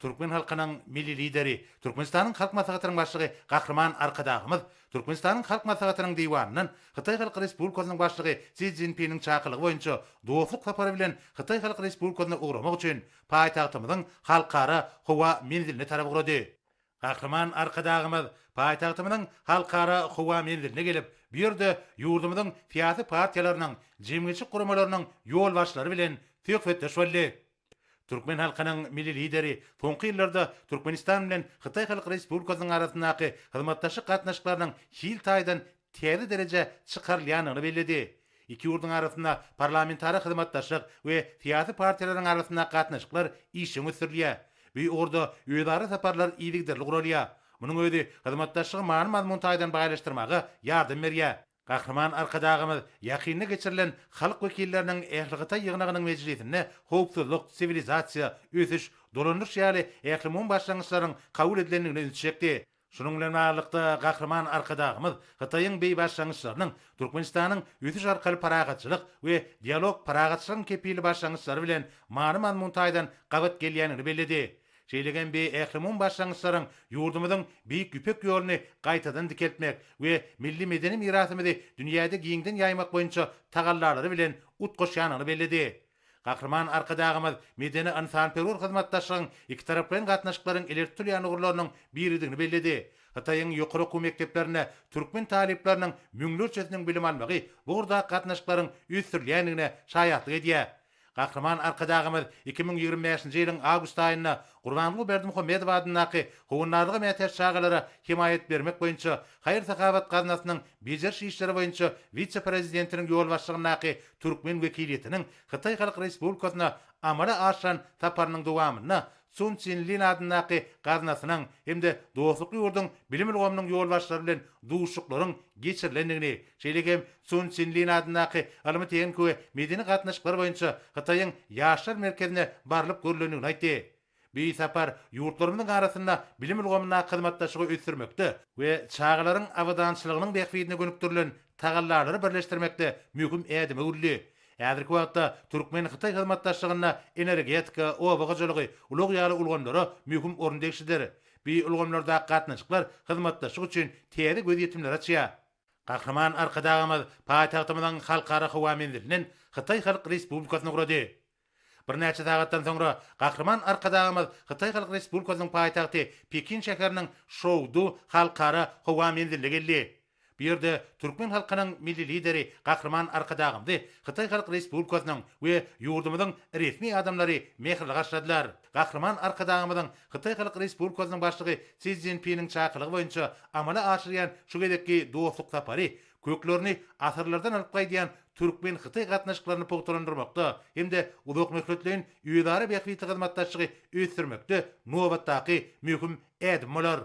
Türkmen halkynyň milli lideri, Türkmenistanyň halk maslahatynyň başlygy Gahrman Arkadagymyz, Türkmenistanyň halk maslahatynyň diwanyndan Hytaý Halk Respublikasynyň başlygy Xi Jinping'niň çakylygy boýunça dostluk sapary bilen Hytaý Halk Respublikasyna ugramak üçin paýtagtymyzyň halkara howa menziline tarap gurady. Gahrman Arkadagymyz paýtagtymyzyň halkara howa menziline gelip, bu ýerde ýurdumyzyň fiýasy partiýalarynyň, jemgyçilik guramalarynyň ýol başlary bilen söhbetleş boldy. Türkmen halkynyň milli lideri soňky ýyllarda Türkmenistan bilen Hytaý Halk Respublikasynyň arasyndaky hyzmatdaşlyk gatnaşyklarynyň hil taýdan täze derejä çykarylýanyny bellädi. Iki ýurduň arasynda parlamentary hyzmatdaşlyk we fiýasy partiýalaryň arasynda gatnaşyklar işini sürýär. Bu orada öýdary saparlar iýdigdirli guralýar. Munyň öýdi hyzmatdaşlygy mazmun taýdan baýlaşdyrmagy ýardam berýär. Gahrman Arkadagymyz ýakynda geçirilen halk wekilleriniň ähligi ýygnagynyň meclisinde howpsuzlyk, sivilizasiýa, ösüş, dolandyş ýaly ählimon başlangyçlaryň kabul edilendigini öňçekdi. Şunun bilen baglanykda Gahrman Arkadagymyz Hytaýyň beý başlangyçlarynyň Türkmenistanyň ösüş arkaly paragatçylyk we dialog paragatçylygyň kepili başlangyçlary bilen mazmun taýdan gabat gelýänini bellädi. Şeýlegen bir ählimon başlangyçlaryň ýurdumyzyň beýik güpek ýoluny gaýtadan dikeltmek we milli medeni mirasymyzy dünýäde giňden ýaymak boýunça tagallarlary bilen utgoşýanyny bellädi. Gahrman Arkadagymyz medeni ansanperwer hyzmatdaşlygyň iki tarap bilen gatnaşyklaryň elertilýän ugurlarynyň biridigini bellädi. Hytaýyň ýokary okuw mekdeplerine türkmen talipleriniň müňlerçesiniň bilim almagy bu urda gatnaşyklaryň üýtürilýändigine şaýatlyk edýär. Gahrman Arkadagymyz 2025-nji ýylyň awgust aýynda Gurbanly Berdimuhammedow adynaky howunlarlygy mätäç çagalary himayet bermek boýunça Haýyr Sakabat gaznasynyň bejerşi işleri boýunça vitse-prezidentiniň ýol başlygynaky türkmen wekiliýetiniň Hytaý Halk Respublikasyna amala aşan taparynyň dowamyna Sun Çinlin adynaky gaznasynyň hemde dostluk ýurdun bilim ilgamynyň ýol başlary bilen duşuklaryň geçirilendigini, şeýlegem Sun Çinlin adynaky almy teýen köwe medeni gatnaşyklar boýunça Hytaýyň ýaşlar merkezine barylyp görülendigini aýtdy. Bu sapar ýurtlarymyzyň arasynda bilim ilgamyna hyzmatdaşlygy ösdürmekde we çağalaryň awadançylygynyň bähfidine gönüktirilen tagallarlary birleşdirmekde möhüm ädime urly. Häzirki wagtda türkmen Hytaý hyzmatdaşlygyna energetika, oba gajalygy, ulug ýaly ulgandara möhüm orun degişdir. Bu ulgamlarda gatnaşyklar hyzmatdaşlyk üçin täze göz ýetimler açýar. Gahrman Arkadagymyz paýtagtymyzyň halkara howa menzilinden Hytaý Halk Respublikasyna gurady. Bir näçe sagatdan soňra Gahrman Arkadagymyz Hytaý Halk Respublikasynyň paýtagty Pekin şäheriniň Şowdu halkara howa menziline geldi. Bu ýerde türkmen halkynyň milli lideri Gahrman Arkadagymyzy Hytaý Halk Respublikasynyň we ýurdumyzyň resmi adamlary mehirli garşyladylar. Gahrman Arkadagymyzyň Hytaý Halk Respublikasynyň başlygy Xi Jinping'niň çakylygy boýunça amala aşyrýan şu gedekki dostluk sapary köklerini asyrlardan alyp gaýdýan türkmen Hytaý gatnaşyklaryny pogtalandyrmakda hemde uzak möhletlerin ýödary bähfiti hyzmatdaşlygy ösdürmekde nobatdaky möhüm ädim bolar.